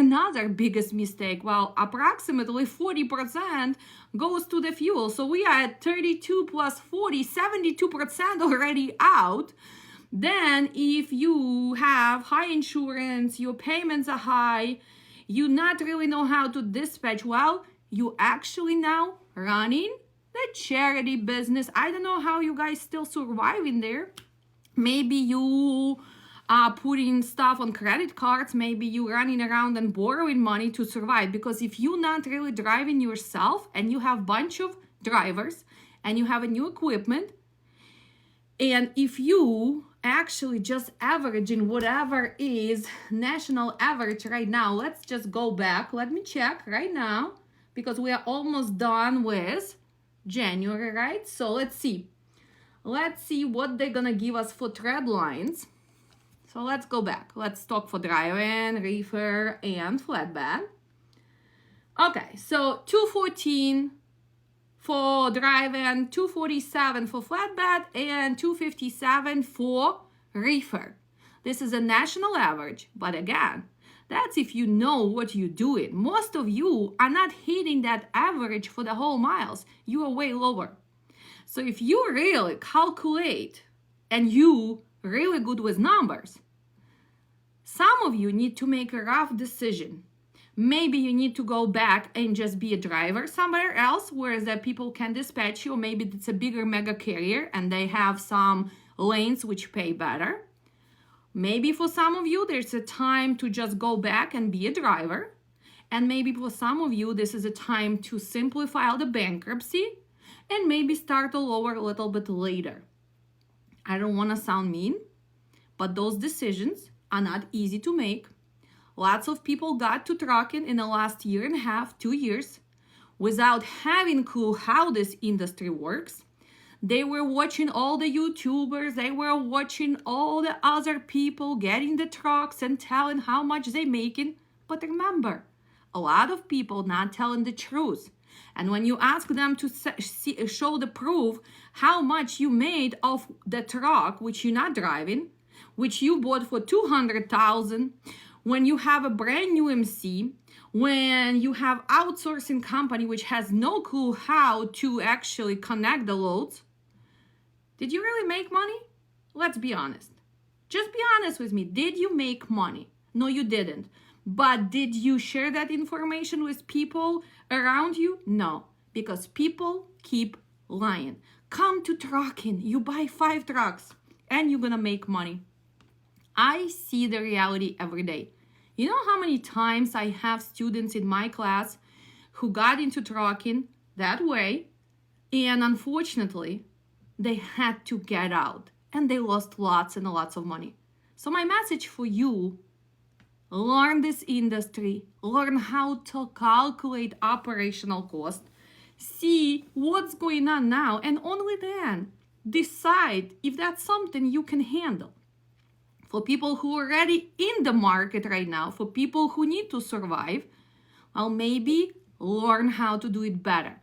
another biggest mistake. Well, approximately 40% goes to the fuel. So we are at 32 plus 40, 72% already out. Then if you have high insurance, your payments are high, you not really know how to dispatch well, you actually now running the charity business. I don't know how you guys still survive in there. Maybe you are putting stuff on credit cards. Maybe you running around and borrowing money to survive. Because if you're not really driving yourself and you have a bunch of drivers and you have a new equipment, and if you actually just averaging whatever is national average right now, let's just go back. Let me check right now because we are almost done with January, right? So let's see what they're gonna give us for trend lines. So let's go back. Let's talk for driving, reefer, and flatbed. Okay, so 214 for driving, 247 for flatbed, and 257 for reefer. This is a national average, but again, that's if you know what you're doing. Most of you are not hitting that average for the whole miles. You are way lower. So if you really calculate and you really good with numbers, some of you need to make a rough decision. Maybe you need to go back and just be a driver somewhere else where the people can dispatch you. Maybe it's a bigger mega carrier and they have some lanes which pay better. Maybe for some of you, there's a time to just go back and be a driver. And maybe for some of you, this is a time to simply file the bankruptcy and maybe start all over a little bit later. I don't want to sound mean, but those decisions are not easy to make. Lots of people got to trucking in the last year and a half, 2 years, without having a clue how this industry works. They were watching all the YouTubers, they were watching all the other people getting the trucks and telling how much they're making. But remember, a lot of people not telling the truth. And when you ask them to show the proof how much you made off the truck, which you're not driving, which you bought for $200,000, when you have a brand new MC, when you have outsourcing company which has no clue how to actually connect the loads, did you really make money? Let's be honest. Just be honest with me. Did you make money? No, you didn't. But did you share that information with people around you? No, because people keep lying. Come to trucking. You buy 5 trucks and you're gonna make money. I see the reality every day. You know how many times I have students in my class who got into trucking that way, and unfortunately, they had to get out and they lost lots and lots of money. So my message for you, learn this industry, learn how to calculate operational cost, see what's going on now, and only then decide if that's something you can handle. For people who are already in the market right now, for people who need to survive, well, maybe learn how to do it better.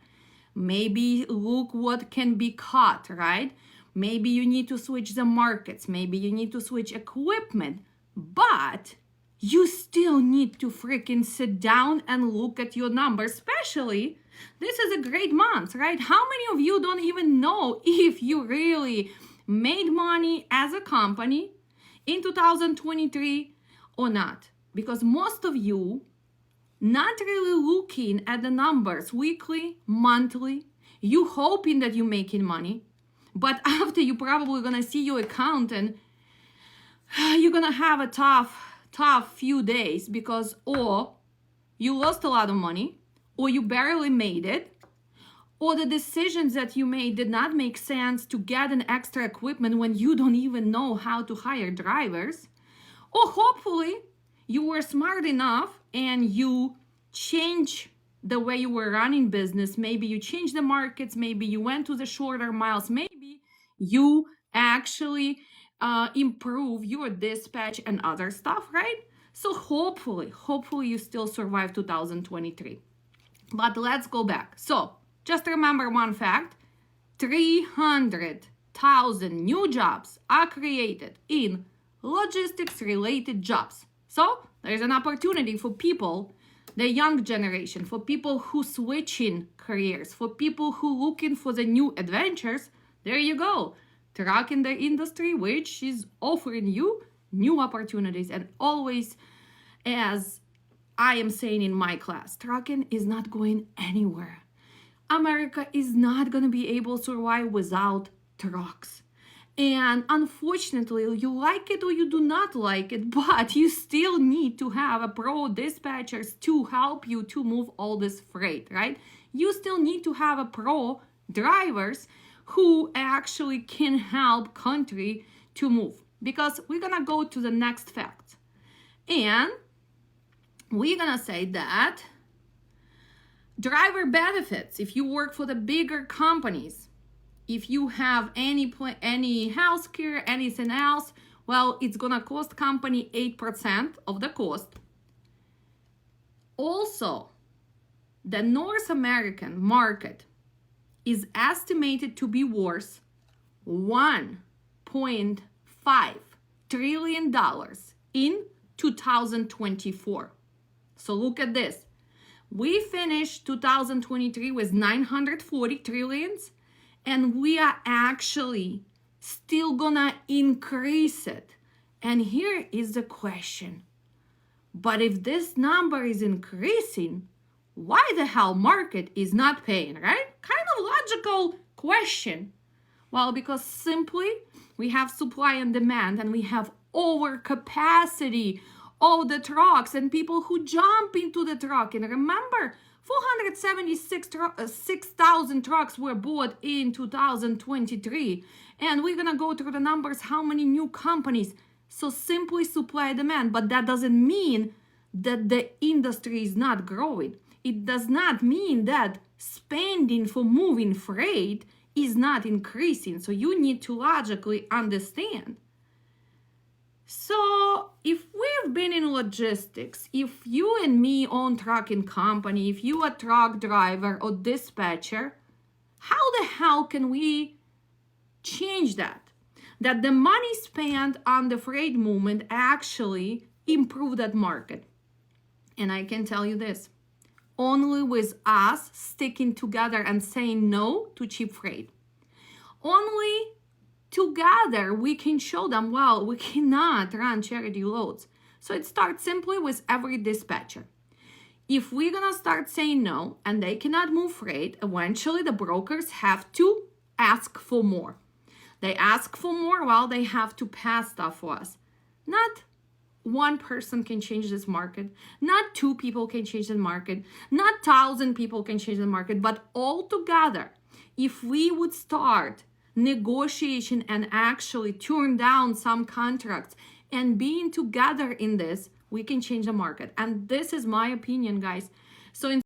Maybe look what can be cut, right? Maybe you need to switch the markets. Maybe you need to switch equipment. But you still need to freaking sit down and look at your numbers. Especially, this is a great month, right? How many of you don't even know if you really made money as a company in 2023 or not? Because most of you not really looking at the numbers weekly, monthly, you hoping that you're making money, but after you probably gonna see your accountant, you're gonna have a tough few days because or you lost a lot of money, or you barely made it, or the decisions that you made did not make sense to get an extra equipment when you don't even know how to hire drivers, or hopefully you were smart enough and you change the way you were running business. Maybe you changed the markets, maybe you went to the shorter miles, maybe you actually improve your dispatch and other stuff, right? So hopefully you still survive 2023. But let's go back. So just remember one fact: 300,000 new jobs are created in logistics related jobs. So There's an opportunity for people, the young generation, for people who switching careers, for people who looking for the new adventures. There you go. Truck in the industry, which is offering you new opportunities. And always, as I am saying in my class, trucking is not going anywhere. America is not going to be able to survive without trucks. And unfortunately, you like it or you do not like it, but you still need to have a pro dispatchers to help you to move all this freight, right? You still need to have a pro drivers who actually can help country to move. Because we're gonna go to the next fact. And we're gonna say that driver benefits, if you work for the bigger companies, if you have any healthcare, anything else, well, it's gonna cost company 8% of the cost. Also, the North American market is estimated to be worth $1.5 trillion in 2024. So look at this. We finished 2023 with 940 trillions, and we are actually still gonna increase it. And here is the question. But if this number is increasing, why the hell market is not paying, right? Kind of logical question. Well, because simply we have supply and demand, and we have overcapacity of the trucks and people who jump into the truck. And remember, 476,000 trucks were bought in 2023. And we're going to go through the numbers, how many new companies. So simply supply and demand. But that doesn't mean that the industry is not growing. It does not mean that spending for moving freight is not increasing. So you need to logically understand. So if we've been in logistics, if you and me own trucking company, if you a truck driver or dispatcher, how the hell can we change that? That the money spent on the freight movement actually improve that market. And I can tell you this, only with us sticking together and saying no to cheap freight. Only together we can show them, well, we cannot run charity loads. So it starts simply with every dispatcher. If we're gonna start saying no and they cannot move freight, eventually the brokers have to ask for more. They ask for more, well, they have to pass stuff for us. Not one person can change this market. Not two people can change the market. Not 1,000 people can change the market. But all together, if we would start negotiation and actually turn down some contracts and being together in this, we can change the market. And this is my opinion, guys. So in